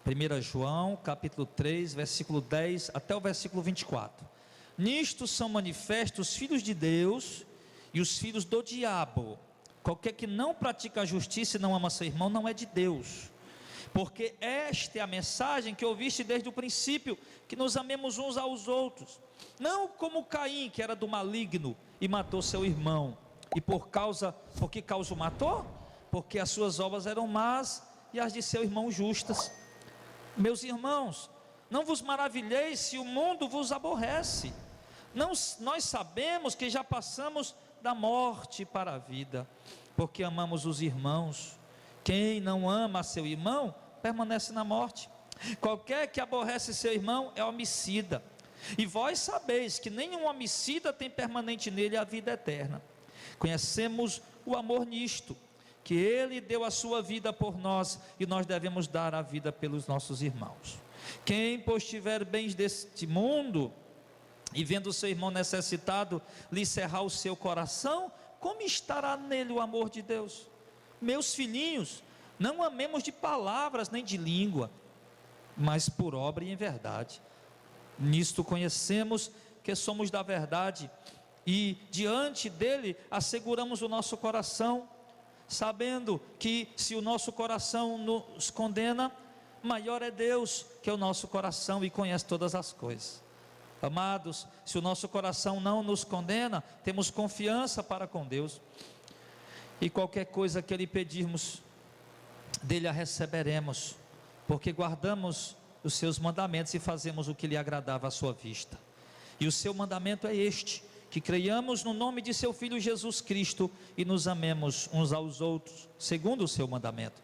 1 João capítulo 3, versículo 10 até o versículo 24. Nisto são manifestos os filhos de Deus e os filhos do diabo. Qualquer que não pratica a justiça e não ama seu irmão não é de Deus. Porque esta é a mensagem que ouviste desde o princípio, que nos amemos uns aos outros. Não como Caim, que era do maligno e matou seu irmão. E por que causa o matou? Porque as suas obras eram más e as de seu irmão justas. Meus irmãos, não vos maravilheis se o mundo vos aborrece. Nós sabemos que já passamos da morte para a vida, porque amamos os irmãos. Quem não ama seu irmão, permanece na morte. Qualquer que aborrece seu irmão é homicida. E vós sabeis que nenhum homicida tem permanente nele a vida eterna. Conhecemos o amor nisto, que ele deu a sua vida por nós, e nós devemos dar a vida pelos nossos irmãos. Quem, pois, tiver bens deste mundo, e vendo o seu irmão necessitado, lhe cerrar o seu coração, como estará nele o amor de Deus? Meus filhinhos, não amemos de palavras nem de língua, mas por obra e em verdade. Nisto conhecemos que somos da verdade, e diante dele asseguramos o nosso coração, sabendo que se o nosso coração nos condena, maior é Deus que é o nosso coração e conhece todas as coisas. Amados, se o nosso coração não nos condena, temos confiança para com Deus, e qualquer coisa que lhe pedirmos, dele a receberemos, porque guardamos os seus mandamentos e fazemos o que lhe agradava à sua vista. E o seu mandamento é este: que creiamos no nome de seu Filho Jesus Cristo e nos amemos uns aos outros, segundo o seu mandamento.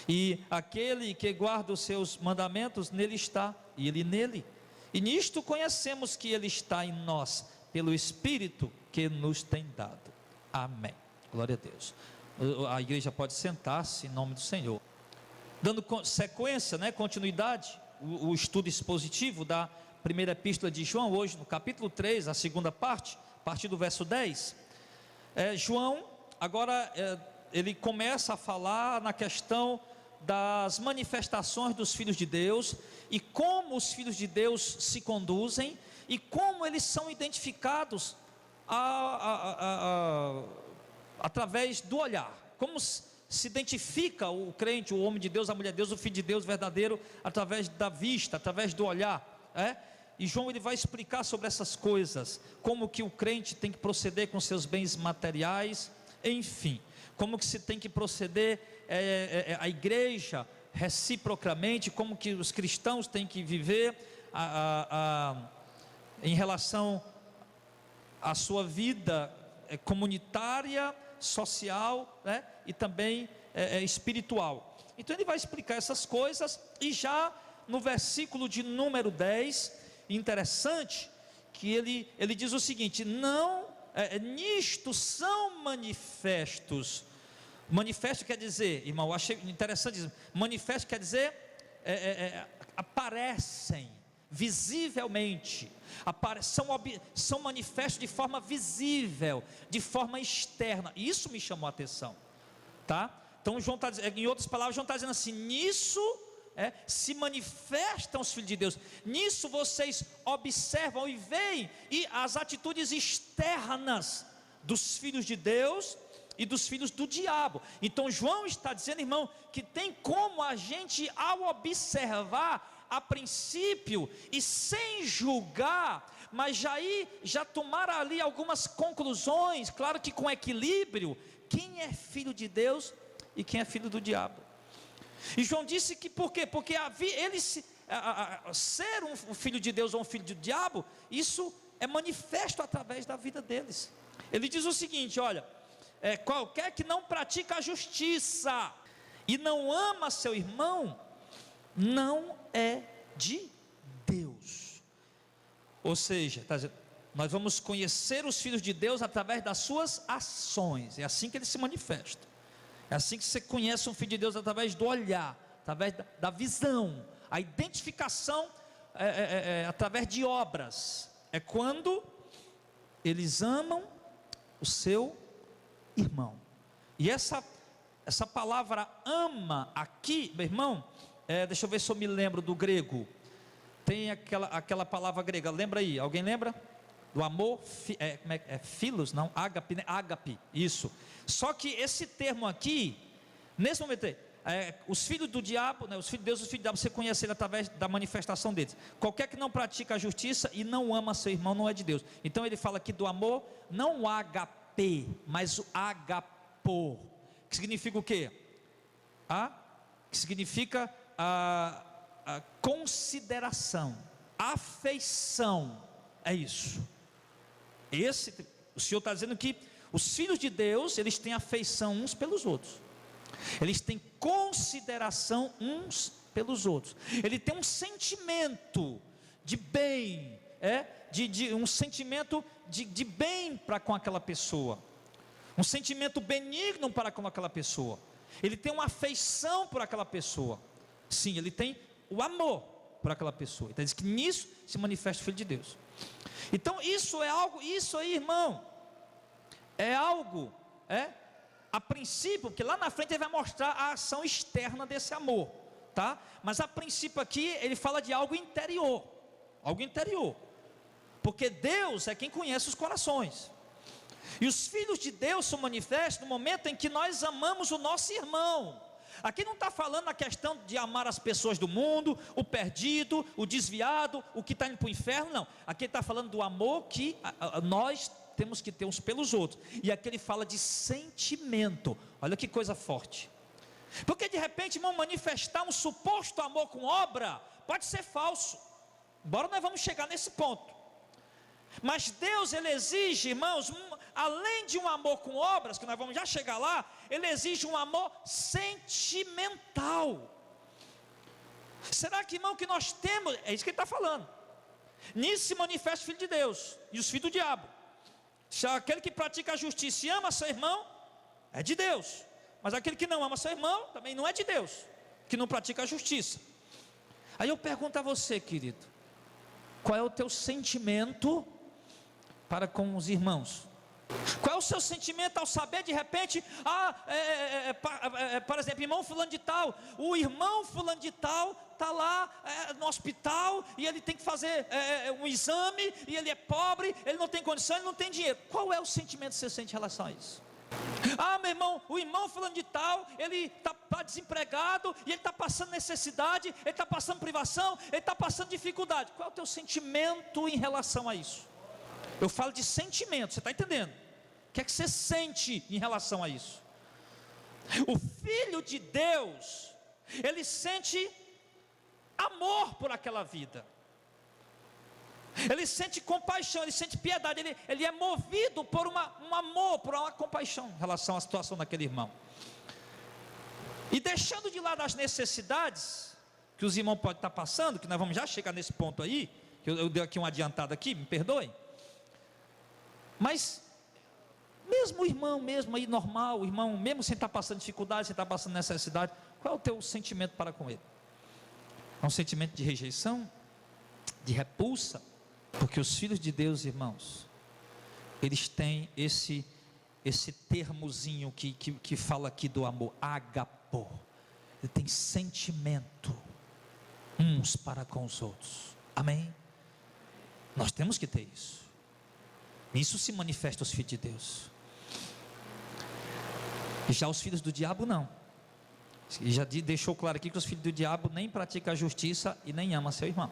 E aquele que guarda os seus mandamentos, nele está, e ele nele. E nisto conhecemos que ele está em nós, pelo Espírito que nos tem dado. Amém. Glória a Deus. A igreja pode sentar-se em nome do Senhor. Dando sequência, continuidade, o estudo expositivo da primeira epístola de João, hoje no capítulo 3, a segunda parte, a partir do verso 10. João, agora ele começa a falar na questão das manifestações dos filhos de Deus, e como os filhos de Deus se conduzem, e como eles são identificados através do olhar. Como se identifica o crente, o homem de Deus, a mulher de Deus, o filho de Deus verdadeiro, através da vista, através do olhar. E João ele vai explicar sobre essas coisas, como que o crente tem que proceder com seus bens materiais, enfim, como que se tem que proceder a igreja reciprocamente, como que os cristãos têm que viver em relação à sua vida comunitária, social, e também espiritual. Então ele vai explicar essas coisas, e já no versículo de número 10, interessante, que ele diz o seguinte: nisto são manifestos. Manifesto quer dizer, irmão, eu achei interessante, manifesto quer dizer, aparecem visivelmente, são manifestos de forma visível, de forma externa. Isso me chamou a atenção, tá? Então João está dizendo, em outras palavras, João está dizendo assim: nisso se manifestam os filhos de Deus, nisso vocês observam e veem, e as atitudes externas dos filhos de Deus e dos filhos do diabo. Então João está dizendo, irmão, que tem como a gente, ao observar a princípio e sem julgar, mas já tomar ali algumas conclusões, claro que com equilíbrio, quem é filho de Deus e quem é filho do diabo. E João disse que por quê? Porque ser um filho de Deus ou um filho do diabo, isso é manifesto através da vida deles. Ele diz o seguinte: olha, qualquer que não pratica a justiça e não ama seu irmão, não é de Deus. Ou seja, tá dizendo, nós vamos conhecer os filhos de Deus através das suas ações. É assim que eles se manifestam. É assim que você conhece um filho de Deus, através do olhar, através da visão, a identificação através de obras. É quando eles amam o seu irmão. E essa palavra ama aqui, meu irmão, deixa eu ver se eu me lembro do grego. Tem aquela palavra grega, lembra aí? Alguém lembra? Do amor, filos, não, ágape, né? Ágape, isso. Só que esse termo aqui, nesse momento aí, os filhos do diabo, né, os filhos de Deus, os filhos do diabo, você conhece ele através da manifestação deles. Qualquer que não pratica a justiça e não ama seu irmão não é de Deus. Então ele fala aqui do amor, não o agape, mas o agapô, que significa o quê? Que significa a consideração, afeição, é isso. O Senhor está dizendo que os filhos de Deus, eles têm afeição uns pelos outros, eles têm consideração uns pelos outros, ele tem um sentimento de bem, um sentimento de bem para com aquela pessoa, um sentimento benigno para com aquela pessoa, ele tem uma afeição por aquela pessoa, sim, ele tem o amor por aquela pessoa. Então diz que nisso se manifesta o Filho de Deus. Então isso é algo, isso aí, irmão, é algo, a princípio, porque lá na frente ele vai mostrar a ação externa desse amor, tá? Mas a princípio aqui ele fala de algo interior, porque Deus é quem conhece os corações, e os filhos de Deus são manifestos no momento em que nós amamos o nosso irmão. Aqui não está falando a questão de amar as pessoas do mundo, o perdido, o desviado, o que está indo para o inferno, não. Aqui está falando do amor que nós temos que ter uns pelos outros. E aqui ele fala de sentimento. Olha que coisa forte. Porque de repente, irmão, manifestar um suposto amor com obra pode ser falso. Embora nós vamos chegar nesse ponto. Mas Deus, ele exige, irmãos, além de um amor com obras, que nós vamos já chegar lá, ele exige um amor sentimental. Será que, irmão, que nós temos, é isso que ele está falando, nisso se manifesta o Filho de Deus e os filhos do diabo. Se aquele que pratica a justiça e ama seu irmão, é de Deus, mas aquele que não ama seu irmão, também não é de Deus, que não pratica a justiça. Aí eu pergunto a você, querido, qual é o teu sentimento para com os irmãos? Qual é o seu sentimento ao saber de repente, por exemplo, irmão fulano de tal, o irmão fulano de tal está lá no hospital e ele tem que fazer um exame e ele é pobre, ele não tem condição, ele não tem dinheiro. Qual é o sentimento que você sente em relação a isso? Meu irmão, o irmão fulano de tal, ele está desempregado e ele está passando necessidade, ele está passando privação, ele está passando dificuldade. Qual é o teu sentimento em relação a isso? Eu falo de sentimento, você está entendendo? O que é que você sente em relação a isso? O Filho de Deus, ele sente amor por aquela vida, ele sente compaixão, ele sente piedade, ele é movido por um amor, por uma compaixão em relação à situação daquele irmão. E deixando de lado as necessidades que os irmãos podem estar passando, que nós vamos já chegar nesse ponto aí, que eu dei aqui uma adiantada aqui, me perdoem. Mas mesmo o irmão, mesmo aí normal, o irmão, mesmo sem estar passando dificuldade, sem estar passando necessidade, qual é o teu sentimento para com ele? É um sentimento de rejeição, de repulsa? Porque os filhos de Deus, irmãos, eles têm esse termozinho que fala aqui do amor, agapô. Ele tem sentimento uns para com os outros, amém? Nós temos que ter isso. Isso se manifesta os filhos de Deus. E já os filhos do diabo não. E já deixou claro aqui que os filhos do diabo nem praticam a justiça e nem amam seu irmão.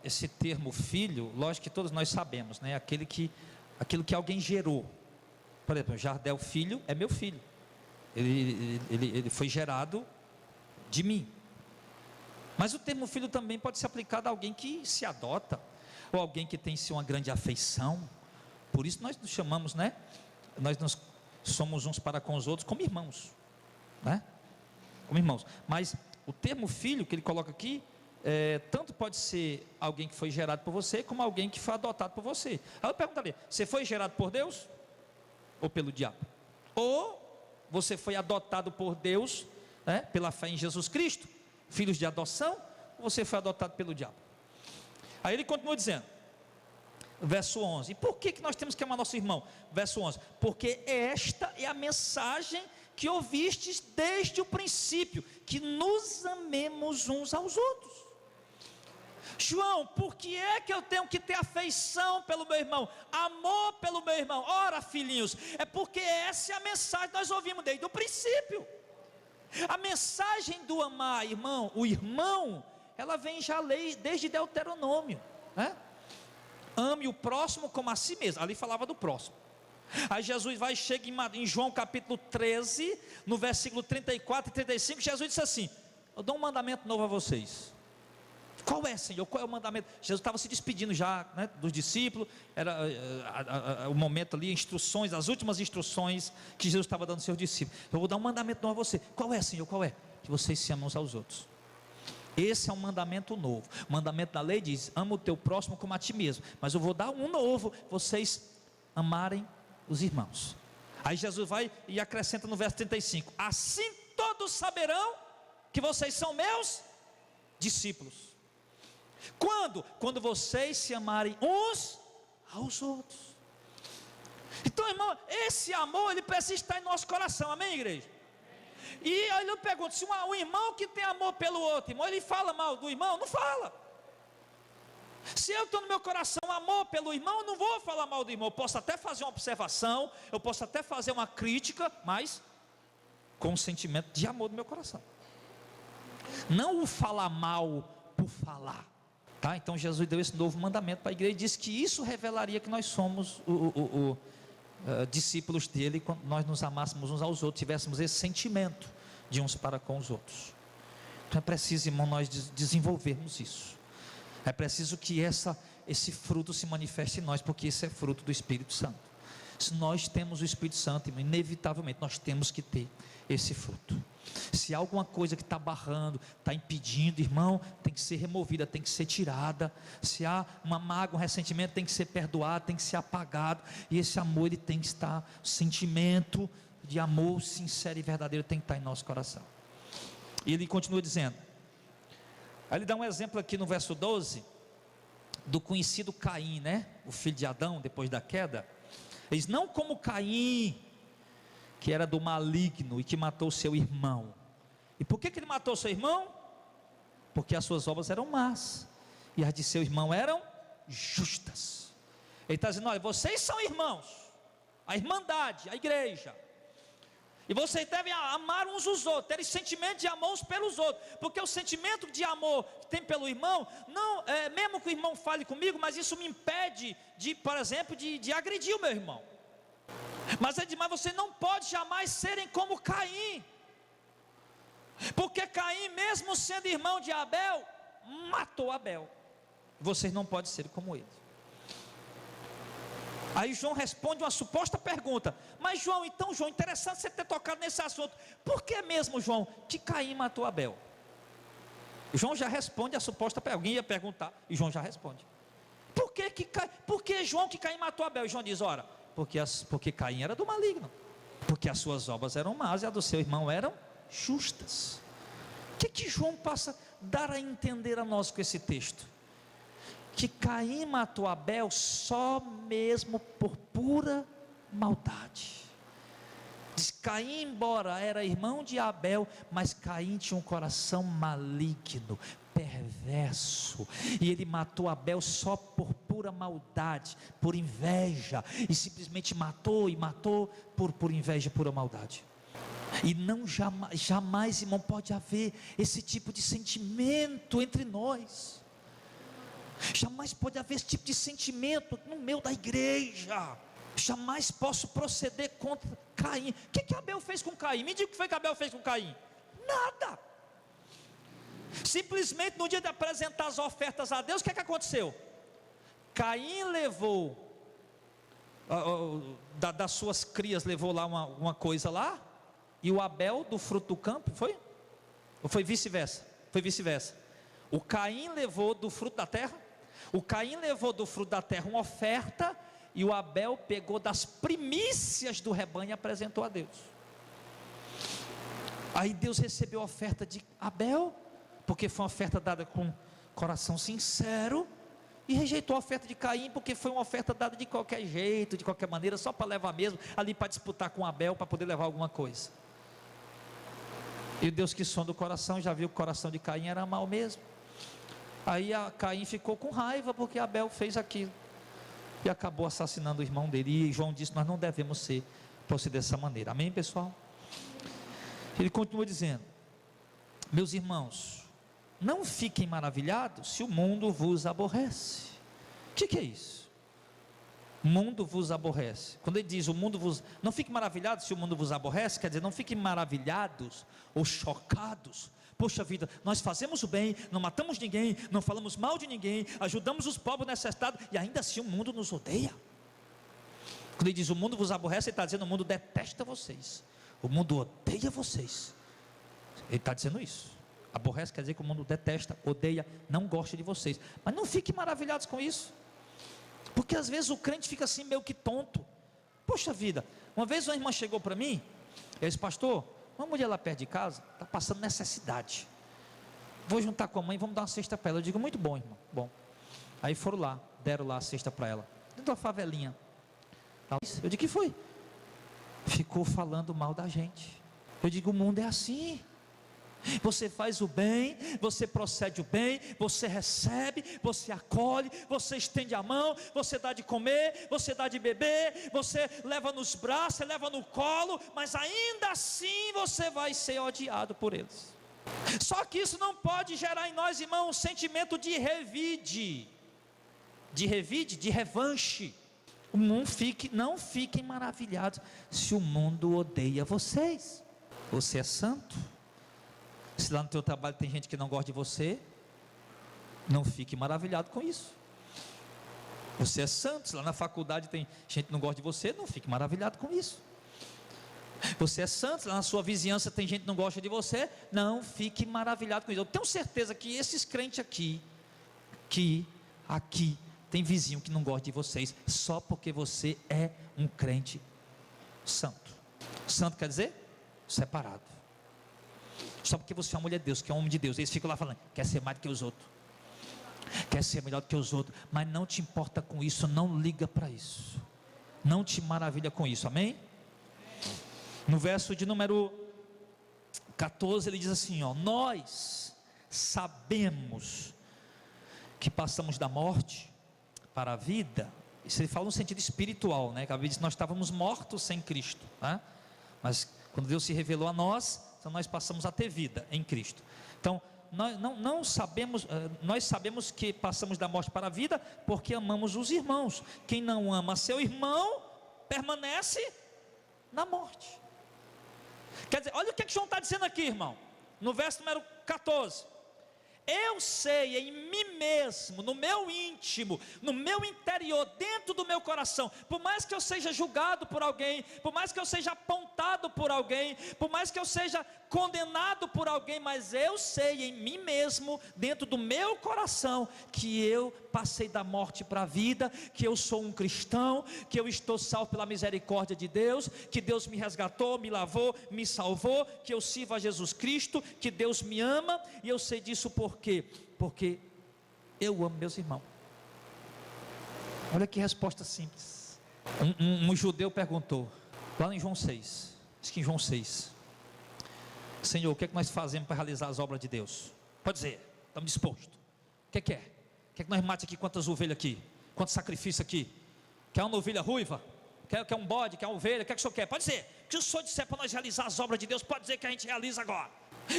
Esse termo filho, lógico que todos nós sabemos, né? Aquilo que alguém gerou. Por exemplo, Jardel filho é meu filho. Ele foi gerado de mim. Mas o termo filho também pode ser aplicado a alguém que se adota, ou alguém que tem uma grande afeição. Por isso nós nos chamamos, né? Nós somos uns para com os outros como irmãos, né? Como irmãos. Mas o termo filho que ele coloca aqui, tanto pode ser alguém que foi gerado por você, como alguém que foi adotado por você. Aí eu perguntaria: você foi gerado por Deus ou pelo diabo? Ou você foi adotado por Deus, né, pela fé em Jesus Cristo, filhos de adoção, ou você foi adotado pelo diabo? Aí ele continua dizendo, verso 11: e por que nós temos que amar nosso irmão? Verso 11: porque esta é a mensagem que ouvistes desde o princípio, que nos amemos uns aos outros. João, por que é que eu tenho que ter afeição pelo meu irmão, amor pelo meu irmão? Ora, filhinhos, é porque essa é a mensagem que nós ouvimos desde o princípio. A mensagem do amar, irmão, o irmão, ela vem já desde Deuteronômio, né? Ame o próximo como a si mesmo. Ali falava do próximo. Aí Jesus chega em João capítulo 13, no versículo 34 e 35, Jesus disse assim: eu dou um mandamento novo a vocês. Qual é, Senhor? Qual é o mandamento? Jesus estava se despedindo já, né, dos discípulos. Era o momento ali, instruções, as últimas instruções que Jesus estava dando aos seus discípulos. Eu vou dar um mandamento novo a você. Qual é, Senhor? Qual é? Que vocês se amem uns aos outros. Esse é um mandamento novo. O mandamento da lei diz: ama o teu próximo como a ti mesmo. Mas eu vou dar um novo: vocês amarem os irmãos. Aí Jesus vai e acrescenta no verso 35: assim todos saberão que vocês são meus discípulos. Quando? Quando vocês se amarem uns aos outros. Então, irmão, esse amor, ele precisa estar em nosso coração, amém, igreja? E aí eu pergunto: se um irmão que tem amor pelo outro irmão, ele fala mal do irmão? Não fala. Se eu estou no meu coração amor pelo irmão, eu não vou falar mal do irmão. Eu posso até fazer uma observação, eu posso até fazer uma crítica, mas com um sentimento de amor no meu coração. Não o falar mal por falar, tá? Então Jesus deu esse novo mandamento para a igreja e disse que isso revelaria que nós somos discípulos dele, quando nós nos amássemos uns aos outros, tivéssemos esse sentimento de uns para com os outros. Então é preciso, irmão, nós desenvolvermos isso. É preciso que esse fruto se manifeste em nós, porque isso é fruto do Espírito Santo. Se nós temos o Espírito Santo, inevitavelmente nós temos que ter esse fruto. Se há alguma coisa que está barrando, está impedindo, irmão, tem que ser removida, tem que ser tirada. Se há uma mágoa, um ressentimento, tem que ser perdoado, tem que ser apagado. E esse amor, ele tem que estar, o sentimento de amor sincero e verdadeiro tem que estar em nosso coração. E ele continua dizendo, aí ele dá um exemplo aqui no verso 12, do conhecido Caim, né? O filho de Adão, depois da queda. Ele diz: não como Caim, que era do maligno e que matou seu irmão. E por que ele matou seu irmão? Porque as suas obras eram más e as de seu irmão eram justas. Ele está dizendo: olha, vocês são irmãos, a irmandade, a igreja, e vocês devem amar uns os outros, terem sentimento de amor uns pelos outros, porque o sentimento de amor que tem pelo irmão, não é, mesmo que o irmão fale comigo, mas isso me impede de, por exemplo, de agredir o meu irmão. Mas é demais, você não pode jamais serem como Caim, porque Caim, mesmo sendo irmão de Abel, matou Abel. Vocês não podem ser como ele. Aí João responde uma suposta pergunta: mas João, então João, interessante você ter tocado nesse assunto, por que mesmo, João, que Caim matou Abel? João já responde a suposta pergunta. Alguém ia perguntar e João já responde: por que João, que Caim matou Abel? E João diz: ora, porque Caim era do maligno, porque as suas obras eram más e as do seu irmão eram justas. O que João passa a dar a entender a nós com esse texto? Que Caim matou Abel só mesmo por pura maldade. Diz: Caim, embora era irmão de Abel, mas Caim tinha um coração maligno, perverso, e ele matou Abel só por pura maldade, por inveja, e simplesmente matou por inveja, pura maldade. E não jamais, irmão, pode haver esse tipo de sentimento entre nós. Jamais pode haver esse tipo de sentimento no meio da igreja. Jamais posso proceder contra Caim. O que Abel fez com Caim? Me diga o que foi que Abel fez com Caim. Nada. Simplesmente no dia de apresentar as ofertas a Deus, o que aconteceu? Caim levou das suas crias, levou lá uma coisa lá, e o Abel do fruto do campo, foi? Ou foi vice-versa? Foi vice-versa. O Caim levou do fruto da terra, o Caim levou do fruto da terra uma oferta, e o Abel pegou das primícias do rebanho e apresentou a Deus. Aí Deus recebeu a oferta de Abel, porque foi uma oferta dada com coração sincero, e rejeitou a oferta de Caim, porque foi uma oferta dada de qualquer jeito, de qualquer maneira, só para levar mesmo, ali para disputar com Abel, para poder levar alguma coisa. E Deus que sonda o coração, já viu que o coração de Caim era mau mesmo. Aí Caim ficou com raiva porque Abel fez aquilo. E acabou assassinando o irmão dele. E João disse: nós não devemos proceder dessa maneira. Amém, pessoal? Ele continua dizendo: meus irmãos, não fiquem maravilhados se o mundo vos aborrece. O que é isso? O mundo vos aborrece. Quando ele diz o mundo vos... Não fiquem maravilhados se o mundo vos aborrece, quer dizer, não fiquem maravilhados ou chocados. Poxa vida, nós fazemos o bem, não matamos ninguém, não falamos mal de ninguém, ajudamos os pobres necessitados, e ainda assim o mundo nos odeia. Quando ele diz o mundo vos aborrece, ele está dizendo: o mundo detesta vocês, o mundo odeia vocês. Ele está dizendo isso. Aborrece quer dizer que o mundo detesta, odeia, não gosta de vocês. Mas não fiquem maravilhados com isso, porque às vezes o crente fica assim meio que tonto. Poxa vida, uma vez uma irmã chegou para mim e disse: pastor, uma mulher lá perto de casa está passando necessidade, vou juntar com a mãe, vamos dar uma cesta para ela. Eu digo: muito bom, irmão, bom. Aí foram lá, deram lá a cesta para ela, dentro da favelinha. Eu digo: que foi? Ficou falando mal da gente. Eu digo: o mundo é assim. Você faz o bem, você procede o bem, você recebe, você acolhe, você estende a mão, você dá de comer, você dá de beber, você leva nos braços, você leva no colo, mas ainda assim você vai ser odiado por eles. Só que isso não pode gerar em nós, irmãos, um sentimento de revide, de revanche. Não fiquem maravilhados se o mundo odeia vocês. Você é santo. Se lá no teu trabalho tem gente que não gosta de você, não fique maravilhado com isso. Você é santo. Se lá na faculdade tem gente que não gosta de você, não fique maravilhado com isso. Você é santo. Se lá na sua vizinhança tem gente que não gosta de você, não fique maravilhado com isso. Eu tenho certeza que esses crentes aqui tem vizinho que não gosta de vocês, só porque você é um crente santo. Santo quer dizer separado. Só porque você é uma mulher de Deus, que é um homem de Deus, eles ficam lá falando: quer ser mais do que os outros, quer ser melhor do que os outros, mas não te importa com isso, não liga para isso, não te maravilha com isso, amém? No verso de número 14 ele diz assim: nós sabemos que passamos da morte para a vida. Isso ele fala no sentido espiritual, né? Que a Bíblia diz que nós estávamos mortos sem Cristo, né? Mas quando Deus se revelou a nós, então nós passamos a ter vida em Cristo. Então nós sabemos que passamos da morte para a vida, porque amamos os irmãos. Quem não ama seu irmão, permanece na morte. Quer dizer, olha o que João está dizendo aqui, irmão, no verso número 14: eu sei em mim mesmo, no meu íntimo, no meu interior, dentro do meu coração, por mais que eu seja julgado por alguém, por mais que eu seja apontado por alguém, por mais que eu seja condenado por alguém, mas eu sei em mim mesmo, dentro do meu coração, que eu passei da morte para a vida, que eu sou um cristão, que eu estou salvo pela misericórdia de Deus, que Deus me resgatou, me lavou, me salvou, que eu sirvo a Jesus Cristo, que Deus me ama, e eu sei disso por quê? Porque eu amo meus irmãos. Olha que resposta simples. Um judeu perguntou, lá em João 6, diz que em João 6: Senhor, o que é que nós fazemos para realizar as obras de Deus? Pode dizer, estamos dispostos. O que é? Quer que nós mate aqui quantas ovelhas aqui? Quantos sacrifícios aqui? Quer uma ovelha ruiva? Quer um bode? Quer uma ovelha? Quer que o senhor quer? Pode dizer. O que o senhor disser para nós realizar as obras de Deus, pode dizer que a gente realiza agora.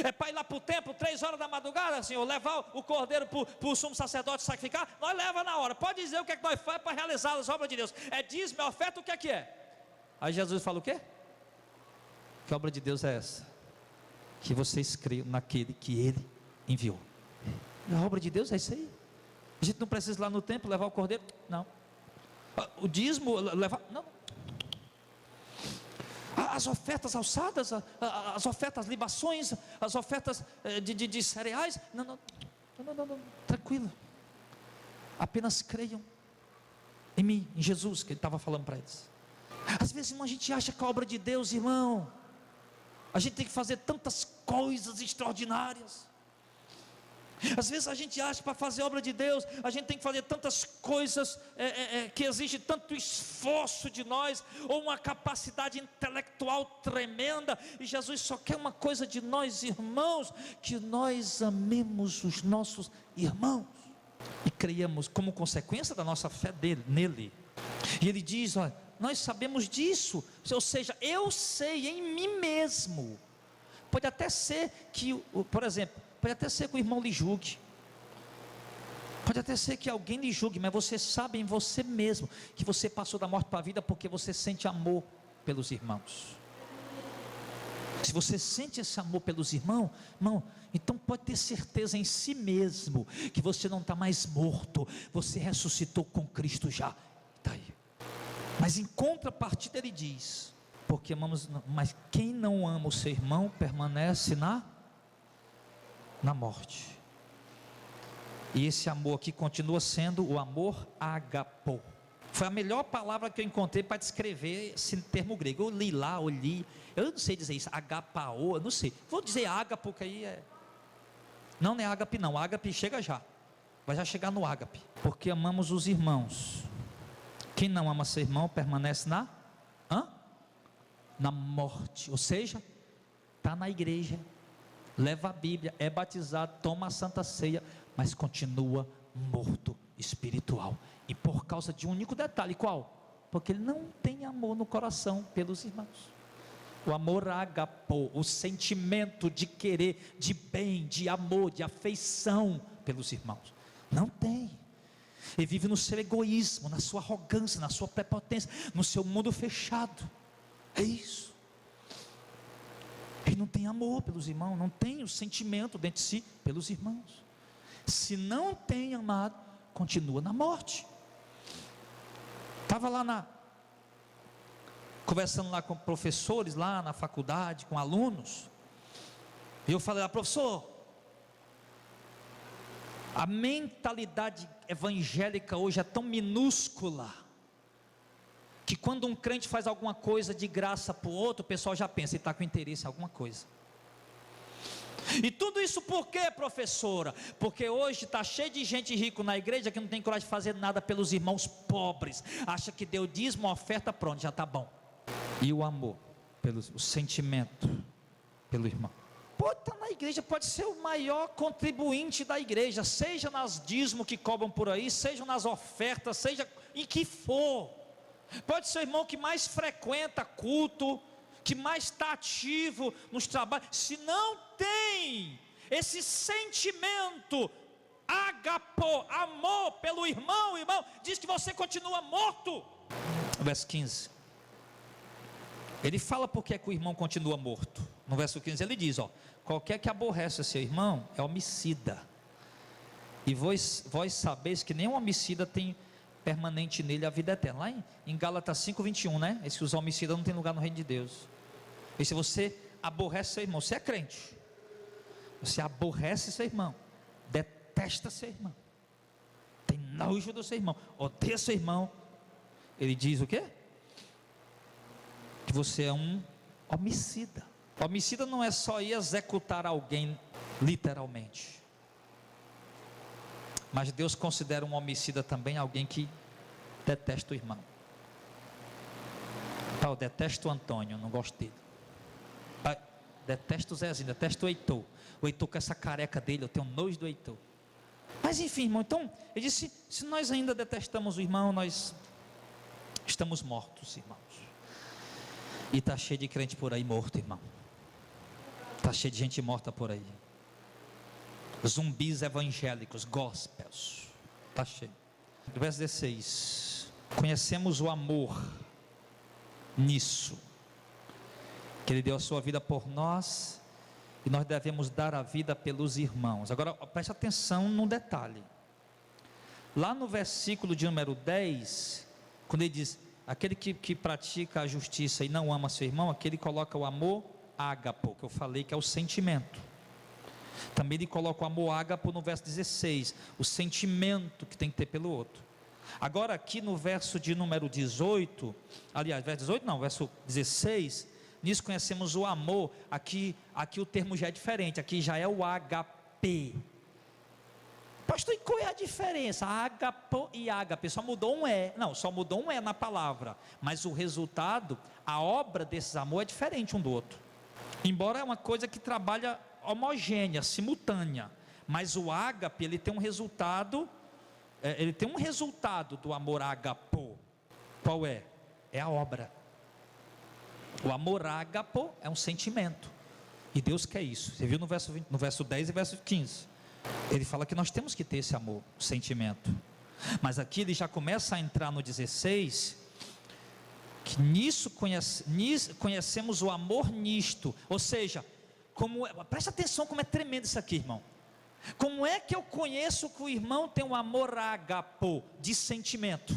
É para ir lá para o templo, 3 horas da madrugada, Senhor, levar o cordeiro para o sumo sacerdote sacrificar? Nós leva na hora. Pode dizer o que é que nós fazemos para realizar as obras de Deus. É dízimo, é oferta, o que é? Aí Jesus fala o quê? Que obra de Deus é essa? Que vocês creiam naquele que Ele enviou. A obra de Deus é isso aí. A gente não precisa ir lá no templo levar o cordeiro? Não. O dízimo, levar? Não. As ofertas alçadas, as ofertas libações, as ofertas de cereais? Não. Tranquilo. Apenas creiam em mim, em Jesus, que Ele estava falando para eles. Às vezes, irmão, a gente acha que a obra de Deus, irmão, a gente tem que fazer tantas coisas extraordinárias. Às vezes a gente acha que para fazer a obra de Deus, a gente tem que fazer tantas coisas que exige tanto esforço de nós, ou uma capacidade intelectual tremenda, e Jesus só quer uma coisa de nós, irmãos, que nós amemos os nossos irmãos, e creiamos como consequência da nossa fé nele. E ele diz: olha, nós sabemos disso, ou seja, eu sei em mim mesmo. Pode até ser que, por exemplo, pode até ser que o irmão lhe julgue, pode até ser que alguém lhe julgue, mas você sabe em você mesmo que você passou da morte para a vida porque você sente amor pelos irmãos. Se você sente esse amor pelos irmãos, então pode ter certeza em si mesmo que você não está mais morto, você ressuscitou com Cristo já. Está aí. Mas em contrapartida ele diz: porque amamos, mas quem não ama o seu irmão permanece na morte. E esse amor aqui continua sendo o amor agapô. Foi a melhor palavra que eu encontrei para descrever esse termo grego. Eu li lá, eu não sei dizer isso, agapaô, eu não sei. Vou dizer ágapo, que aí é. Não é ágape não, ágape chega já. Vai já chegar no ágape. Porque amamos os irmãos. Quem não ama seu irmão permanece na morte. Ou seja, está na igreja, leva a Bíblia, é batizado, toma a Santa Ceia, mas continua morto espiritual. E por causa de um único detalhe: qual? Porque ele não tem amor no coração pelos irmãos. O amor agapô, o sentimento de querer, de bem, de amor, de afeição pelos irmãos, não tem. Ele vive no seu egoísmo, na sua arrogância, na sua prepotência, no seu mundo fechado. É isso. Ele não tem amor pelos irmãos, não tem o sentimento dentro de si pelos irmãos. Se não tem amado, continua na morte. Estava lá conversando lá com professores, lá na faculdade, com alunos, e eu falei: professor, a mentalidade evangélica hoje é tão minúscula, que quando um crente faz alguma coisa de graça para o outro, o pessoal já pensa, ele está com interesse em alguma coisa. E tudo isso por quê, professora? Porque hoje está cheio de gente rica na igreja que não tem coragem de fazer nada pelos irmãos pobres, acha que deu dízimo, oferta, pronto, já está bom. E o amor, o sentimento pelo irmão. Pode estar na igreja, pode ser o maior contribuinte da igreja, seja nas dízimos que cobram por aí, seja nas ofertas, seja em que for. Pode ser o irmão que mais frequenta culto, que mais está ativo nos trabalhos. Se não tem esse sentimento agapô, amor pelo irmão, diz que você continua morto. Verso 15. Ele fala porque é que o irmão continua morto. No verso 15 ele diz: qualquer que aborrece seu irmão é homicida. E vós sabeis que nenhum homicida tem permanente nele a vida eterna. Lá em Gálatas 5:21, né? Esse que os homicidas não tem lugar no reino de Deus. E se você aborrece seu irmão, você é crente, você aborrece seu irmão, detesta seu irmão, tem nojo do seu irmão, odeia seu irmão, ele diz o quê? Que você é um homicida. Homicida não é só ir executar alguém literalmente, mas Deus considera um homicida também alguém que detesta o irmão. Eu detesto o Antônio, não gosto dele. Detesto o Zezinho, detesto o Heitor com essa careca dele, eu tenho nojo do Heitor. Mas enfim, irmão, então ele disse: se nós ainda detestamos o irmão, nós estamos mortos, irmãos. E está cheio de crente por aí morto, irmão. Está cheio de gente morta por aí. Zumbis evangélicos, gospels. Está cheio. Verso 16. Conhecemos o amor nisso, que Ele deu a sua vida por nós, e nós devemos dar a vida pelos irmãos. Agora preste atenção num detalhe. Lá no versículo de número 10, quando ele diz: aquele que pratica a justiça e não ama seu irmão, aquele coloca o amor ágapo, que eu falei que é o sentimento. Também ele coloca o amor ágapo no verso 16, o sentimento que tem que ter pelo outro. Agora aqui no verso de número 18, aliás, verso 18 não, verso 16, nisso conhecemos o amor. Aqui o termo já é diferente, aqui já é o HP. Pastor, e qual é a diferença? Ágapo e ágape, só mudou um é. Não, só mudou um é na palavra, mas o resultado, a obra desses amor é diferente um do outro. Embora é uma coisa que trabalha homogênea, simultânea, mas o ágape, ele tem um resultado, do amor ágapo. Qual é? É a obra. O amor ágapo é um sentimento, e Deus quer isso. Você viu no verso 10 e verso 15, ele fala que nós temos que ter esse amor, sentimento. Mas aqui ele já começa a entrar no 16, que conhecemos o amor nisto. Ou seja, presta atenção como é tremendo isso aqui, irmão. Como é que eu conheço que o irmão tem um amor ágapo, de sentimento?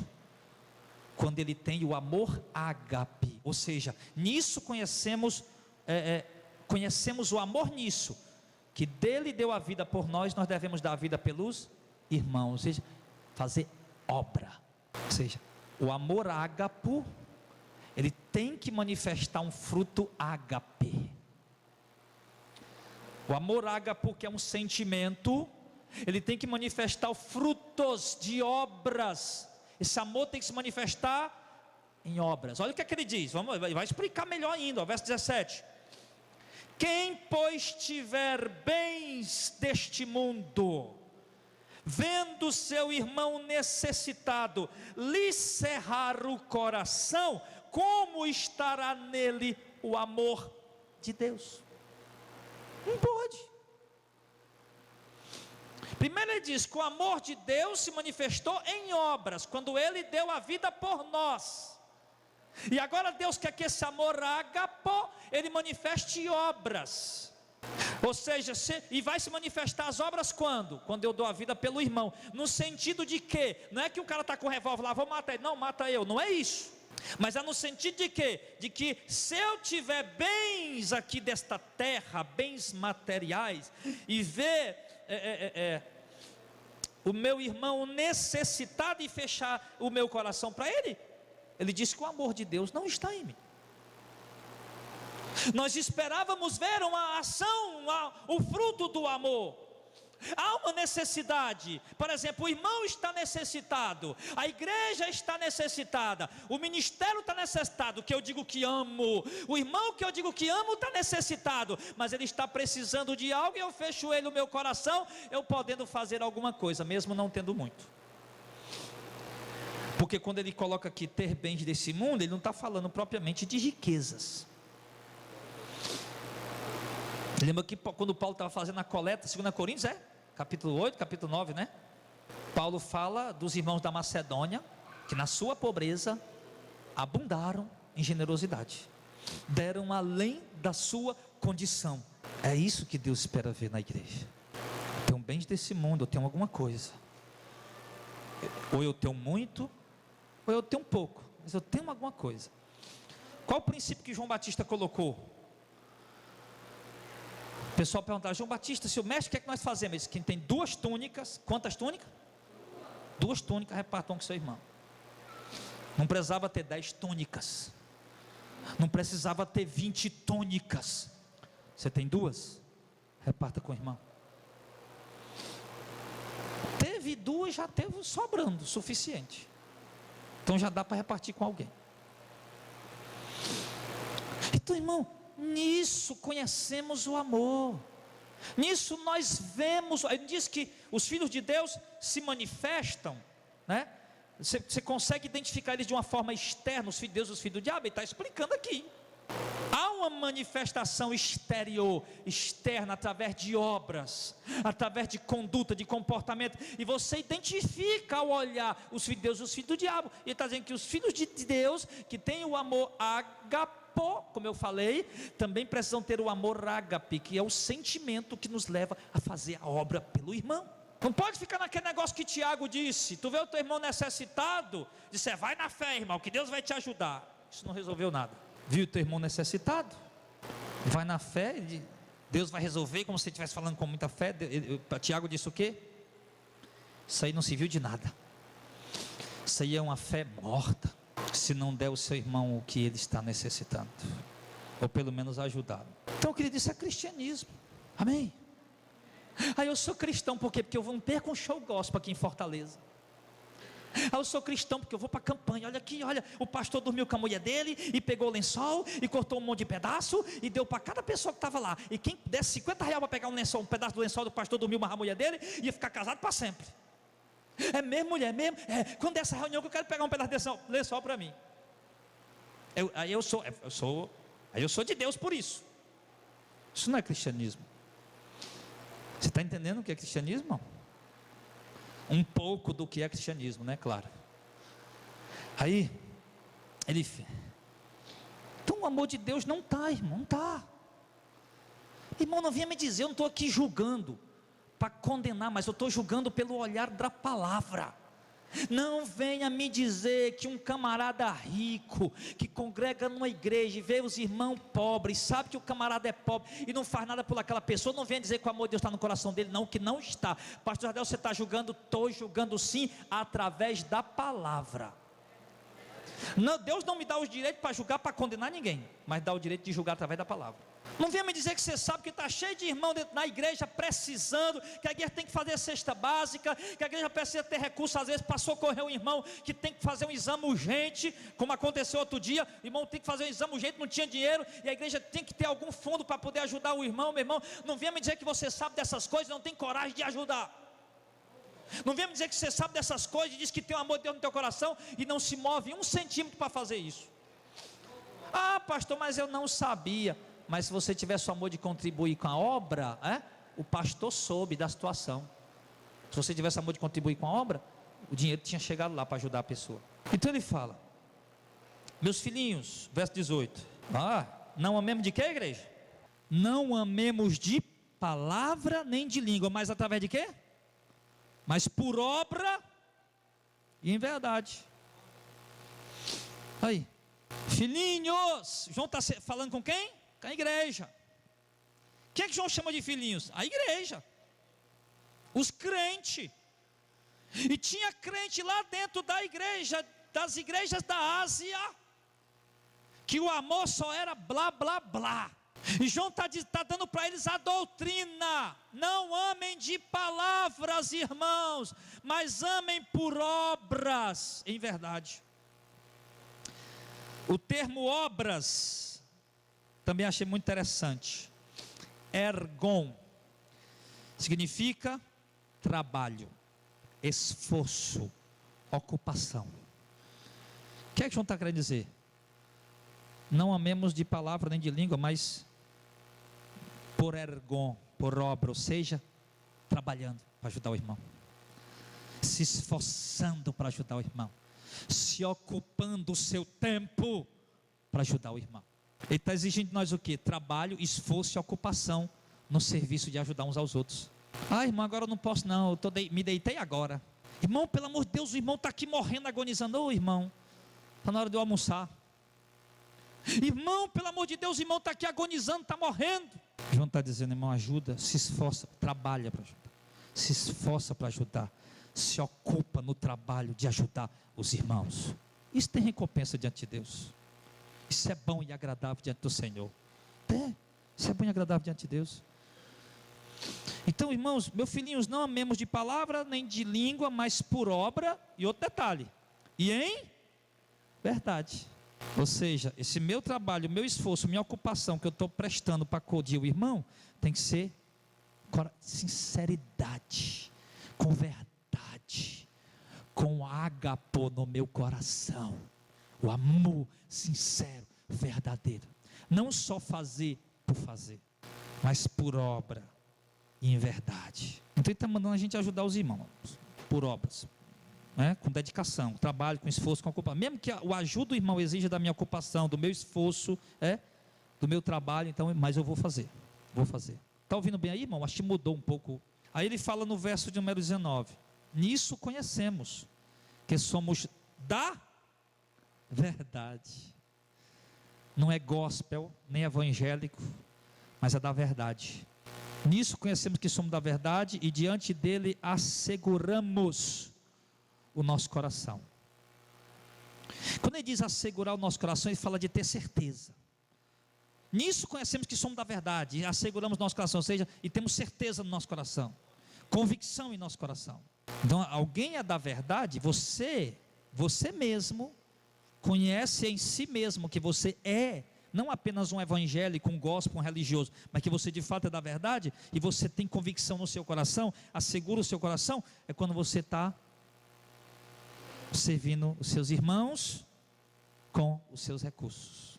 Quando ele tem o amor ágape. Ou seja, nisso conhecemos o amor nisso, que dele deu a vida por nós, nós devemos dar a vida pelos irmãos, ou seja, fazer obra. Ou seja, o amor ágapo, ele tem que manifestar um fruto ágape. O amor ágapo, que é um sentimento, ele tem que manifestar frutos de obras. Esse amor tem que se manifestar em obras. Olha o que é que ele diz, vai explicar melhor ainda, ó, verso 17. Quem, pois, tiver bens deste mundo, vendo seu irmão necessitado, lhe cerrar o coração, como estará nele o amor de Deus? Não pode. Primeiro ele diz que o amor de Deus se manifestou em obras, quando ele deu a vida por nós. E agora Deus quer que esse amor ágapo, ele manifeste obras. Ou seja, e vai se manifestar as obras quando? Quando eu dou a vida pelo irmão. No sentido de que, não é que o cara está com o revólver lá, vou matar ele. Não, mata eu, não é isso. Mas é no sentido de quê? De que se eu tiver bens aqui desta terra, bens materiais, e ver o meu irmão necessitado e fechar o meu coração para ele, ele diz que o amor de Deus não está em mim. Nós esperávamos ver uma ação, o fruto do amor. Há uma necessidade, por exemplo, o irmão está necessitado, a igreja está necessitada, o ministério está necessitado, que eu digo que amo, o irmão que eu digo que amo está necessitado, mas ele está precisando de algo e eu fecho ele, o meu coração, eu podendo fazer alguma coisa, mesmo não tendo muito. Porque quando ele coloca aqui ter bens desse mundo, ele não está falando propriamente de riquezas. Lembra que quando Paulo estava fazendo a coleta, 2 Coríntios, capítulo 8, capítulo 9, né? Paulo fala dos irmãos da Macedônia, que na sua pobreza, abundaram em generosidade, deram além da sua condição. É isso que Deus espera ver na igreja. Eu tenho bens desse mundo, eu tenho alguma coisa, ou eu tenho muito, ou eu tenho pouco, mas eu tenho alguma coisa. Qual o princípio que João Batista colocou? O pessoal perguntava: João Batista, se o mestre, o que é que nós fazemos? Quem tem 2 túnicas, quantas túnicas? 2 túnicas, repartam com seu irmão. Não precisava ter 10 túnicas, não precisava ter 20 túnicas. Você tem 2? Reparta com o irmão. Teve 2, já teve sobrando o suficiente, então já dá para repartir com alguém. Então, irmão, nisso conhecemos o amor, nisso nós vemos. Ele diz que os filhos de Deus se manifestam, né? Você consegue identificar eles de uma forma externa, os filhos de Deus, os filhos do diabo. Ele está explicando aqui. Há uma manifestação exterior, externa, através de obras, através de conduta, de comportamento, e você identifica ao olhar os filhos de Deus e os filhos do diabo. E ele está dizendo que os filhos de Deus, que têm o amor agapo, como eu falei, também precisam ter o amor ágape, que é o sentimento que nos leva a fazer a obra pelo irmão. Não pode ficar naquele negócio que Tiago disse: tu vê o teu irmão necessitado, disse, vai na fé, irmão, que Deus vai te ajudar. Isso não resolveu nada. Viu o teu irmão necessitado, vai na fé, Deus vai resolver, como se ele estivesse falando com muita fé. Tiago disse o quê? Isso aí não serviu de nada. Isso aí é uma fé morta, se não der ao seu irmão o que ele está necessitando, ou pelo menos ajudá-lo. Então, querido, isso é cristianismo. Amém? Ah, eu sou cristão, por quê? Porque eu não perco um show gospel aqui em Fortaleza. Ah, eu sou cristão porque eu vou para a campanha. Olha aqui, olha, o pastor dormiu com a mulher dele e pegou o lençol e cortou um monte de pedaço e deu para cada pessoa que estava lá. E quem desse R$ 50 para pegar um pedaço do lençol do pastor dormiu com a mulher dele, ia ficar casado para sempre. É mesmo, mulher, é mesmo? É, quando dessa reunião que eu quero pegar um pedaço de lençol para mim. Aí eu sou de Deus por isso. Isso não é cristianismo. Você está entendendo o que é cristianismo? Um pouco do que é cristianismo, né? Claro. Aí, então o amor de Deus não está, irmão, não está. Irmão, não venha me dizer, eu não estou aqui julgando para condenar, mas eu estou julgando pelo olhar da palavra. Não venha me dizer que um camarada rico, que congrega numa igreja e vê os irmãos pobres, sabe que o camarada é pobre e não faz nada por aquela pessoa, não venha dizer que o amor de Deus está no coração dele, não, que não está. Pastor Jardel, você está julgando? Estou julgando sim, através da palavra. Não, Deus não me dá os direitos para julgar, para condenar ninguém, mas dá o direito de julgar através da palavra. Não venha me dizer que você sabe que está cheio de irmão dentro da igreja precisando, que a igreja tem que fazer cesta básica, que a igreja precisa ter recurso às vezes para socorrer um irmão que tem que fazer um exame urgente, como aconteceu outro dia, o irmão tem que fazer um exame urgente, não tinha dinheiro, e a igreja tem que ter algum fundo para poder ajudar o irmão, meu irmão. Não venha me dizer que você sabe dessas coisas e não tem coragem de ajudar. Não venha me dizer que você sabe dessas coisas e diz que tem o amor de Deus no teu coração e não se move 1 centímetro para fazer isso. Ah, pastor, mas eu não sabia. Mas se você tivesse o amor de contribuir com a obra, o pastor soube da situação. Se você tivesse o amor de contribuir com a obra, o dinheiro tinha chegado lá para ajudar a pessoa. Então ele fala: meus filhinhos, verso 18. Não amemos de quê, igreja? Não amemos de palavra nem de língua, mas através de quê? Mas por obra e em verdade. Aí, filhinhos, João está falando com quem? Com a igreja. Quem é que João chama de filhinhos? A igreja, os crentes. E tinha crente lá dentro da igreja, das igrejas da Ásia, que o amor só era blá blá blá. E João está dando para eles a doutrina: não amem de palavras, irmãos, mas amem por obras, em verdade. O termo obras também achei muito interessante. Ergon significa trabalho, esforço, ocupação. O que é que João está querendo dizer? Não amemos de palavra nem de língua, mas por ergon, por obra, ou seja, trabalhando para ajudar o irmão, se esforçando para ajudar o irmão, se ocupando o seu tempo para ajudar o irmão. Ele está exigindo de nós o que? Trabalho, esforço e ocupação no serviço de ajudar uns aos outros. Ah, irmão, agora eu não posso não, me deitei agora. Irmão, pelo amor de Deus, o irmão está aqui morrendo, agonizando. Ô irmão, está na hora de eu almoçar. Irmão, pelo amor de Deus, o irmão está aqui agonizando, está morrendo. João está dizendo: irmão, ajuda, se esforça, trabalha para ajudar, se esforça para ajudar, se ocupa no trabalho de ajudar os irmãos. Isso tem recompensa diante de Deus. Isso é bom e agradável diante do Senhor. Isso é bom e agradável diante de Deus. Então, irmãos, meus filhinhos, não amemos de palavra nem de língua, mas por obra. E outro detalhe: e em verdade. Ou seja, esse meu trabalho, meu esforço, minha ocupação que eu estou prestando para acudir o irmão, tem que ser com sinceridade, com verdade, com ágapo no meu coração, o amor sincero, verdadeiro. Não só fazer por fazer, mas por obra e em verdade. Então ele está mandando a gente ajudar os irmãos por obras, com dedicação, trabalho, com esforço, com ocupação. Mesmo que o ajuda do irmão exija da minha ocupação, do meu esforço, do meu trabalho, então, mas eu vou fazer. Está ouvindo bem aí, irmão? Acho que mudou um pouco. Aí ele fala no verso de número 19: nisso conhecemos que somos da verdade. Não é gospel, nem evangélico, mas é da verdade. Nisso conhecemos que somos da verdade e diante dele asseguramos o nosso coração. Quando ele diz assegurar o nosso coração, ele fala de ter certeza. Nisso conhecemos que somos da verdade, e asseguramos nosso coração, ou seja, e temos certeza no nosso coração, convicção em nosso coração. Então, alguém é da verdade, você mesmo conhece em si mesmo que você é, não apenas um evangélico, um gospel, um religioso, mas que você de fato é da verdade, e você tem convicção no seu coração, assegura o seu coração, é quando você está servindo os seus irmãos com os seus recursos.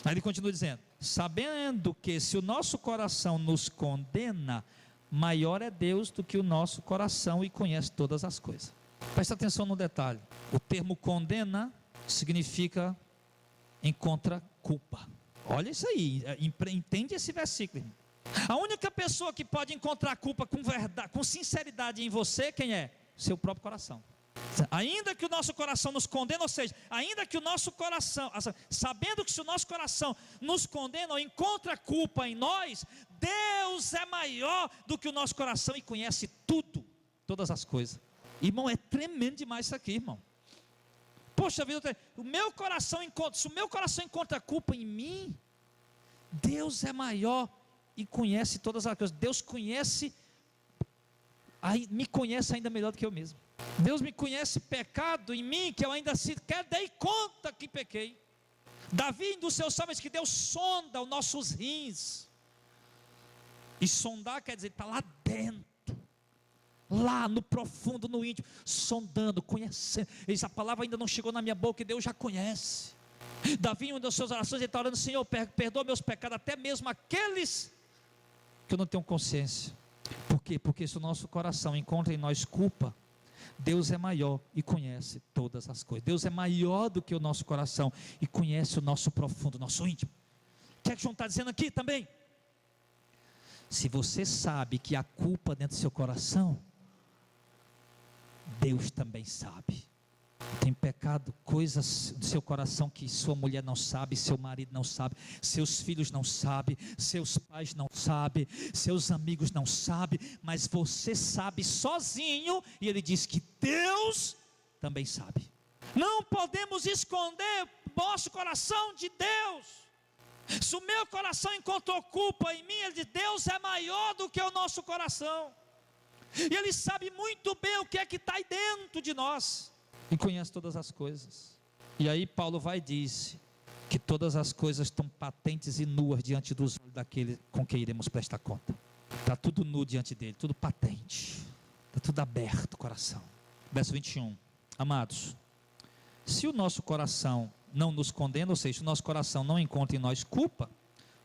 Aí ele continua dizendo: sabendo que se o nosso coração nos condena, maior é Deus do que o nosso coração e conhece todas as coisas. Presta atenção no detalhe, o termo condena significa encontra culpa. Olha isso aí, entende esse versículo, irmão. A única pessoa que pode encontrar culpa com verdade, com sinceridade em você, quem é? Seu próprio coração. Ainda que o nosso coração nos condena, ou seja, ainda que o nosso coração, sabendo que se o nosso coração nos condena ou encontra culpa em nós, Deus é maior do que o nosso coração e conhece tudo, todas as coisas. Irmão, é tremendo demais isso aqui, irmão. Poxa vida, se o meu coração encontra culpa em mim, Deus é maior e conhece todas as coisas. Deus me conhece ainda melhor do que eu mesmo. Deus me conhece pecado em mim, que eu ainda sequer dei conta que pequei. Davi, dos seus salmos, que Deus sonda os nossos rins. E sondar quer dizer, está lá dentro, lá no profundo, no íntimo, sondando, conhecendo. A palavra ainda não chegou na minha boca e Deus já conhece. Davi, em uma das suas orações, ele está orando: Senhor, perdoa meus pecados, até mesmo aqueles que eu não tenho consciência. Por quê? Porque se o nosso coração encontra em nós culpa, Deus é maior e conhece todas as coisas. Deus é maior do que o nosso coração e conhece o nosso profundo, o nosso íntimo. O que é que João está dizendo aqui também? Se você sabe que há culpa dentro do seu coração, Deus também sabe. Tem pecado, coisas do seu coração que sua mulher não sabe, seu marido não sabe, seus filhos não sabem, seus pais não sabem, seus amigos não sabem, mas você sabe sozinho, e ele diz que Deus também sabe. Não podemos esconder nosso coração de Deus. Se o meu coração encontrou culpa em mim, ele diz: Deus é maior do que o nosso coração, e Ele sabe muito bem o que é que está aí dentro de nós, e conhece todas as coisas. E aí Paulo vai e diz que todas as coisas estão patentes e nuas diante dos olhos daquele com quem iremos prestar conta. Está tudo nu diante dele, tudo patente, está tudo aberto o coração. Verso 21, amados, se o nosso coração não nos condena, ou seja, se o nosso coração não encontra em nós culpa,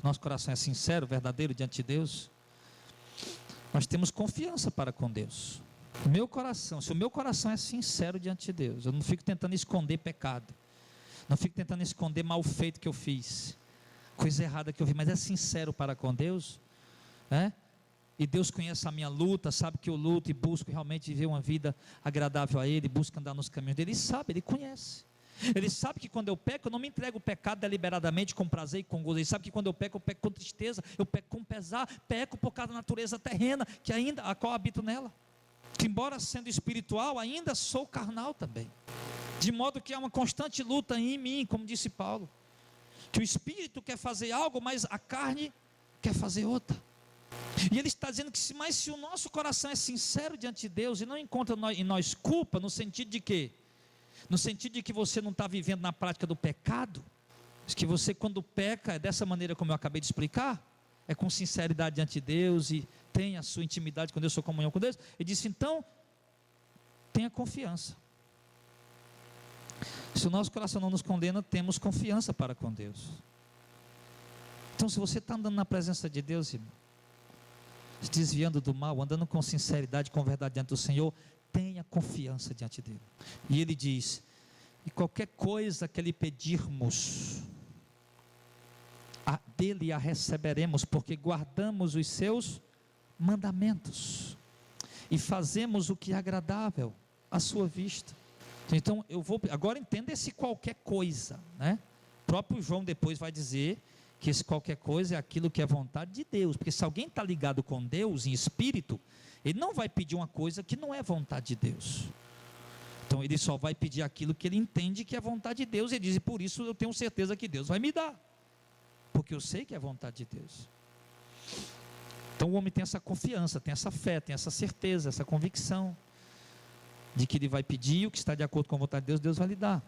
nosso coração é sincero, verdadeiro diante de Deus, nós temos confiança para com Deus. Meu coração, se o meu coração é sincero diante de Deus, eu não fico tentando esconder pecado, não fico tentando esconder mal feito que eu fiz, coisa errada que eu fiz, mas é sincero para com Deus, né? E Deus conhece a minha luta, sabe que eu luto e busco realmente viver uma vida agradável a Ele, busco andar nos caminhos dEle. Ele sabe, Ele conhece. Ele sabe que quando eu peco, eu não me entrego o pecado deliberadamente, com prazer e com gozo. Ele sabe que quando eu peco com tristeza, eu peco com pesar, peco por causa da natureza terrena, que ainda, a qual habito nela. Que embora sendo espiritual, ainda sou carnal também. De modo que há uma constante luta em mim, como disse Paulo. Que o espírito quer fazer algo, mas a carne quer fazer outra. E ele está dizendo que se o nosso coração é sincero diante de Deus e não encontra em nós culpa, no sentido de quê? No sentido de que você não está vivendo na prática do pecado, que você quando peca é dessa maneira como eu acabei de explicar, é com sinceridade diante de Deus e tem a sua intimidade com Deus, sua comunhão com Deus. Ele disse: então, tenha confiança. Se o nosso coração não nos condena, temos confiança para com Deus. Então, se você está andando na presença de Deus, irmão, se desviando do mal, andando com sinceridade, com verdade diante do Senhor, tenha confiança diante dele. E ele diz: e qualquer coisa que lhe pedirmos, dele a receberemos, porque guardamos os seus mandamentos e fazemos o que é agradável à sua vista. Então agora entenda esse qualquer coisa, né? O próprio João depois vai dizer que esse qualquer coisa é aquilo que é vontade de Deus, porque se alguém está ligado com Deus em espírito, ele não vai pedir uma coisa que não é vontade de Deus. Então ele só vai pedir aquilo que ele entende que é vontade de Deus. Ele diz: e por isso eu tenho certeza que Deus vai me dar, porque eu sei que é a vontade de Deus. Então o homem tem essa confiança, tem essa fé, tem essa certeza, essa convicção de que ele vai pedir o que está de acordo com a vontade de Deus, Deus vai lhe dar.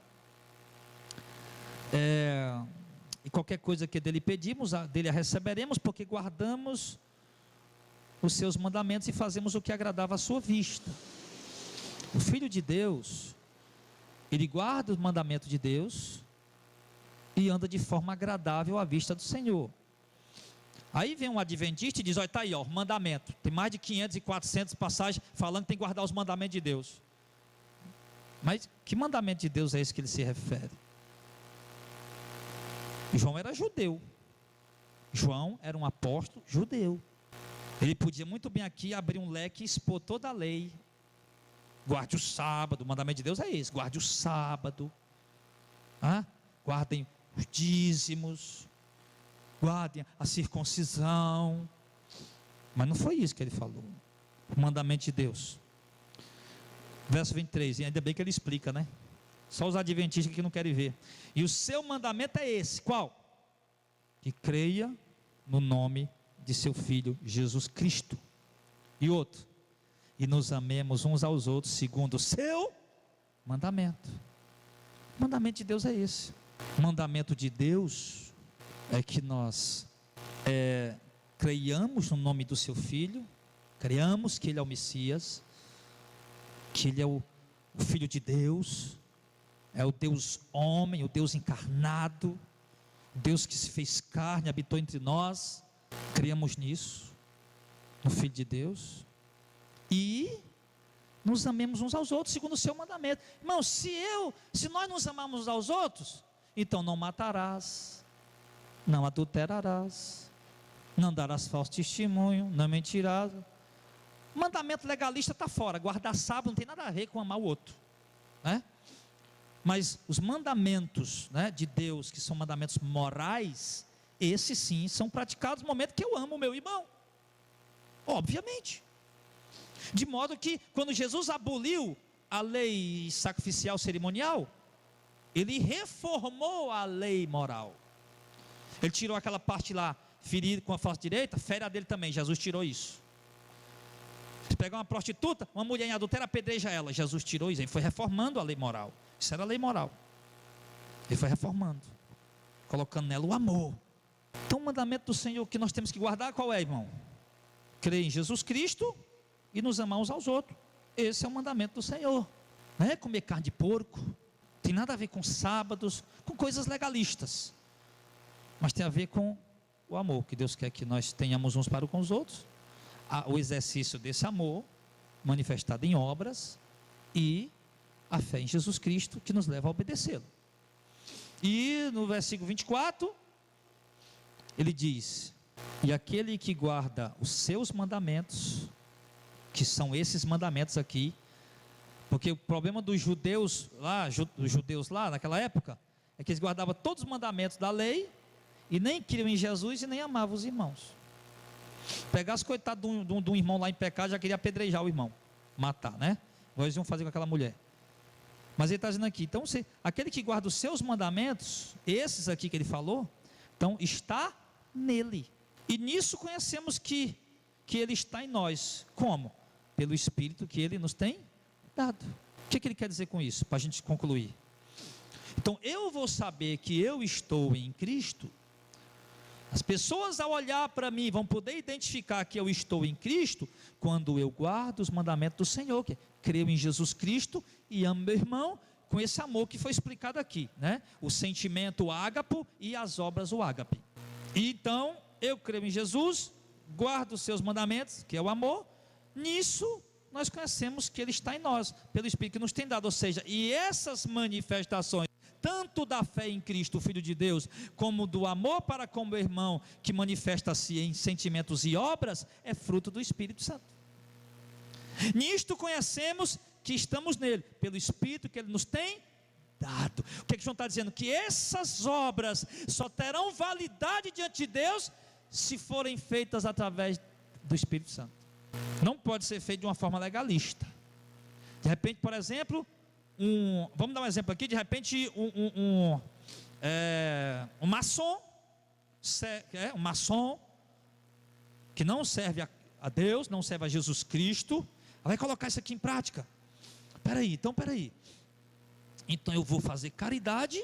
E qualquer coisa que dele pedimos, dele a receberemos, porque guardamos os seus mandamentos e fazemos o que agradava à sua vista. O Filho de Deus, ele guarda os mandamentos de Deus e anda de forma agradável à vista do Senhor. Aí vem um adventista e diz: olha, está aí, ó, mandamento. Tem mais de 500 e 400 passagens falando que tem que guardar os mandamentos de Deus. Mas que mandamento de Deus é esse que ele se refere? João era judeu. João era um apóstolo judeu. Ele podia muito bem aqui abrir um leque e expor toda a lei. Guarde o sábado, o mandamento de Deus é esse: guarde o sábado, guardem os dízimos, guardem a circuncisão. Mas não foi isso que ele falou. O mandamento de Deus. Verso 23, e ainda bem que ele explica, né? Só os adventistas que não querem ver. E o seu mandamento é esse: qual? Que creia no nome de seu Filho Jesus Cristo. E outro: e nos amemos uns aos outros segundo o seu mandamento. O mandamento de Deus é esse. O mandamento de Deus é que nós creiamos no nome do seu Filho, creiamos que ele é o Messias, que ele é o Filho de Deus, é o Deus homem, o Deus encarnado, o Deus que se fez carne, habitou entre nós. Criamos nisso, no Filho de Deus, e nos amemos uns aos outros segundo o seu mandamento. Irmão, se nós nos amamos uns aos outros, então não matarás, não adulterarás, não darás falso testemunho, não mentirás. Mandamento legalista está fora. Guardar sábado não tem nada a ver com amar o outro, né? Mas os mandamentos, né, de Deus, que são mandamentos morais, esses sim são praticados no momento que eu amo o meu irmão, obviamente. De modo que quando Jesus aboliu a lei sacrificial cerimonial, ele reformou a lei moral. Ele tirou aquela parte lá: ferir com a face direita, fere a dele também. Jesus tirou isso. Se pegar uma prostituta, uma mulher em adultério, apedreja ela. Jesus tirou isso. Ele foi reformando a lei moral. Isso era a lei moral. Ele foi reformando, colocando nela o amor. Então o mandamento do Senhor que nós temos que guardar, qual é, irmão? Crer em Jesus Cristo e nos amar uns aos outros. Esse é o mandamento do Senhor. Não é comer carne de porco, tem nada a ver com sábados, com coisas legalistas, mas tem a ver com o amor que Deus quer que nós tenhamos uns para com os outros. O exercício desse amor manifestado em obras e a fé em Jesus Cristo, que nos leva a obedecê-lo. E no versículo 24 ele diz: e aquele que guarda os seus mandamentos, que são esses mandamentos aqui, porque o problema dos judeus lá naquela época, é que eles guardavam todos os mandamentos da lei, e nem criam em Jesus e nem amavam os irmãos. Pegasse coitado de um irmão lá em pecado, já queria apedrejar o irmão, matar, né? Eles iam fazer com aquela mulher. Mas ele está dizendo aqui, então aquele que guarda os seus mandamentos, esses aqui que ele falou, então está nele. E nisso conhecemos que ele está em nós. Como? Pelo Espírito que ele nos tem dado. O que ele quer dizer com isso? Para a gente concluir. Então eu vou saber que eu estou em Cristo. As pessoas ao olhar para mim vão poder identificar que eu estou em Cristo quando eu guardo os mandamentos do Senhor, que é creio em Jesus Cristo e amo meu irmão com esse amor que foi explicado aqui, né? O sentimento, o ágapo, e as obras, o ágape. E então eu creio em Jesus, guardo os seus mandamentos, que é o amor. Nisso nós conhecemos que ele está em nós, pelo Espírito que nos tem dado. Ou seja, e essas manifestações, tanto da fé em Cristo, o Filho de Deus, como do amor para com o irmão, que manifesta-se em sentimentos e obras, é fruto do Espírito Santo. Nisto conhecemos que estamos nele, pelo Espírito que ele nos tem dado. O que João está dizendo? Que essas obras só terão validade diante de Deus se forem feitas através do Espírito Santo. Não pode ser feito de uma forma legalista. De repente, por exemplo, vamos dar um exemplo aqui. De repente um maçom um maçom, que não serve a Deus, não serve a Jesus Cristo, vai colocar isso aqui em prática. Peraí, então eu vou fazer caridade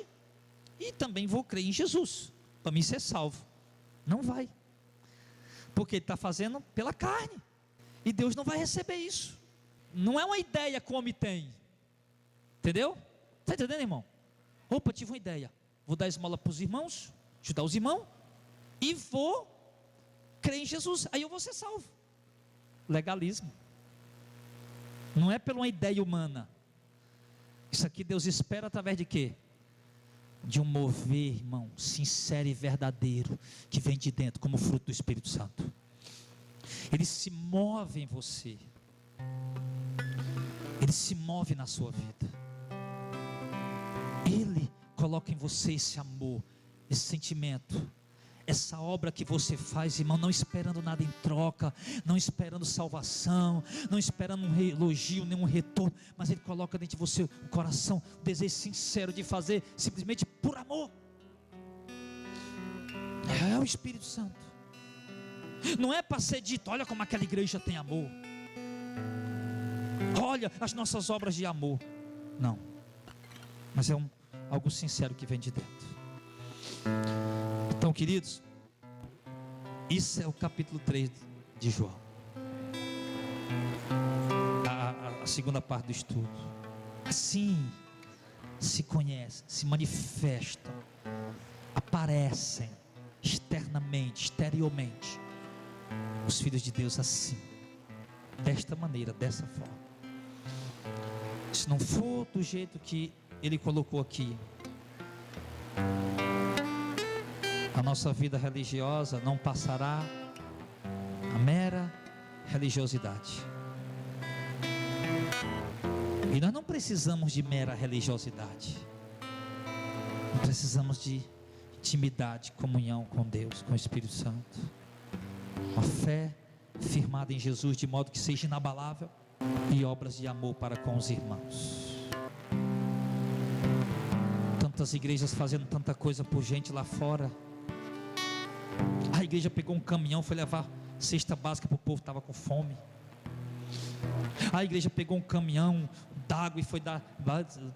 e também vou crer em Jesus, para mim ser salvo. Não vai, porque ele está fazendo pela carne, e Deus não vai receber isso. Não é uma ideia que o homem tem, entendeu? Está entendendo, irmão? Opa, tive uma ideia, vou dar esmola para os irmãos, ajudar os irmãos, e vou crer em Jesus, aí eu vou ser salvo. Legalismo. Não é pela uma ideia humana. Isso aqui Deus espera através de quê? De um mover, irmão, sincero e verdadeiro, que vem de dentro, como fruto do Espírito Santo. Ele se move em você, ele se move na sua vida, ele coloca em você esse amor, esse sentimento, essa obra que você faz, irmão, não esperando nada em troca, não esperando salvação, não esperando um elogio, nenhum retorno, mas Ele coloca dentro de você o coração, o desejo sincero de fazer, simplesmente por amor. É o Espírito Santo. Não é para ser dito, olha como aquela igreja tem amor, olha as nossas obras de amor. Não, mas é algo sincero que vem de dentro. Então, queridos, isso é o capítulo 3 de João, a segunda parte do estudo. Assim se conhecem, se manifestam, aparecem externamente, exteriormente, os filhos de Deus assim, desta maneira, dessa forma. Se não for do jeito que Ele colocou aqui, a nossa vida religiosa não passará a mera religiosidade. E nós não precisamos de mera religiosidade. Nós precisamos de intimidade, comunhão com Deus, com o Espírito Santo. Uma fé firmada em Jesus, de modo que seja inabalável, e obras de amor para com os irmãos. Tantas igrejas fazendo tanta coisa por gente lá fora. A igreja pegou um caminhão, foi levar cesta básica para o povo que estava com fome. A igreja pegou um caminhão d'água e foi dar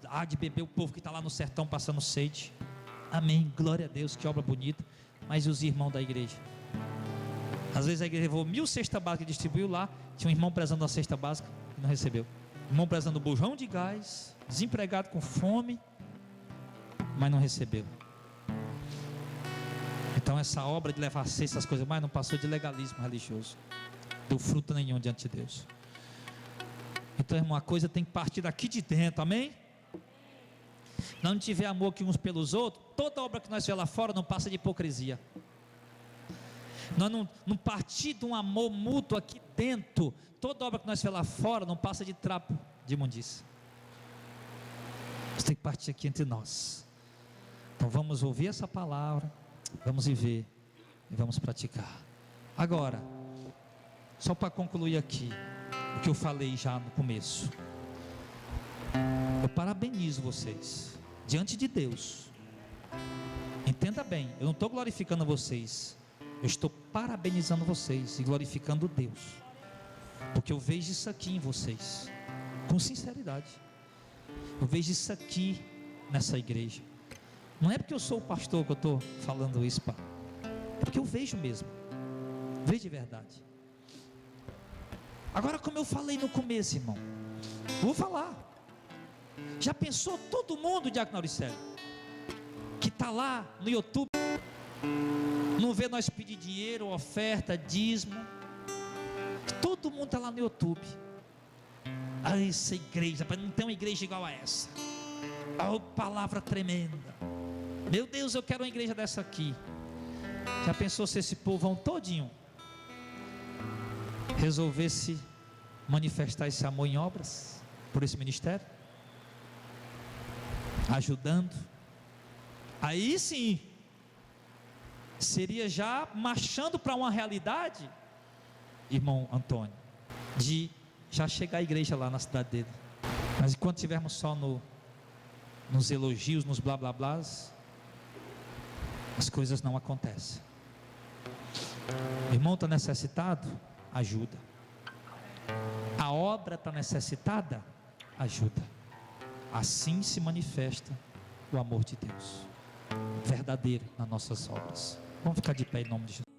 água de beber o povo que está lá no sertão passando sede. Amém, glória a Deus, que obra bonita. Mas e os irmãos da igreja? Às vezes a igreja levou 1000 cestas básicas e distribuiu lá. Tinha um irmão prezando a cesta básica e não recebeu. Irmão prezando o bujão de gás, desempregado com fome, mas não recebeu. Então essa obra de levar cesta, essas coisas mais, não passou de legalismo religioso, deu fruto nenhum diante de Deus. Então, irmão, a coisa tem que partir daqui de dentro, amém? Não tiver amor aqui uns pelos outros, toda obra que nós fizemos lá fora não passa de hipocrisia. Nós não partir de um amor mútuo aqui dentro, toda obra que nós fizemos lá fora não passa de trapo de imundícia. Isso tem que partir aqui entre nós. Então vamos ouvir essa palavra, vamos viver e vamos praticar. Agora, só para concluir aqui o que eu falei já no começo, eu parabenizo vocês diante de Deus. Entenda bem, eu não estou glorificando vocês, eu estou parabenizando vocês e glorificando Deus, porque eu vejo isso aqui em vocês, com sinceridade. Eu vejo isso aqui nessa igreja. Não é porque eu sou o pastor que eu estou falando isso, pá. É porque eu vejo mesmo, vejo de verdade. Agora, como eu falei no começo, irmão, vou falar. Já pensou todo mundo, Diácono Auricélio, que está lá no YouTube, não vê nós pedir dinheiro, oferta, dízimo? Todo mundo está lá no YouTube. Ah, essa igreja, não tem uma igreja igual a essa. Ah, palavra tremenda. Meu Deus, eu quero uma igreja dessa aqui. Já pensou se esse povão todinho resolvesse manifestar esse amor em obras, por esse ministério, ajudando? Aí sim, seria já marchando para uma realidade, irmão Antônio, de já chegar à igreja lá na cidade dele. Mas enquanto estivermos só nos elogios, nos blá blá blás, as coisas não acontecem. O irmão está necessitado? Ajuda. A obra está necessitada? Ajuda. Assim se manifesta o amor de Deus verdadeiro nas nossas obras. Vamos ficar de pé em nome de Jesus.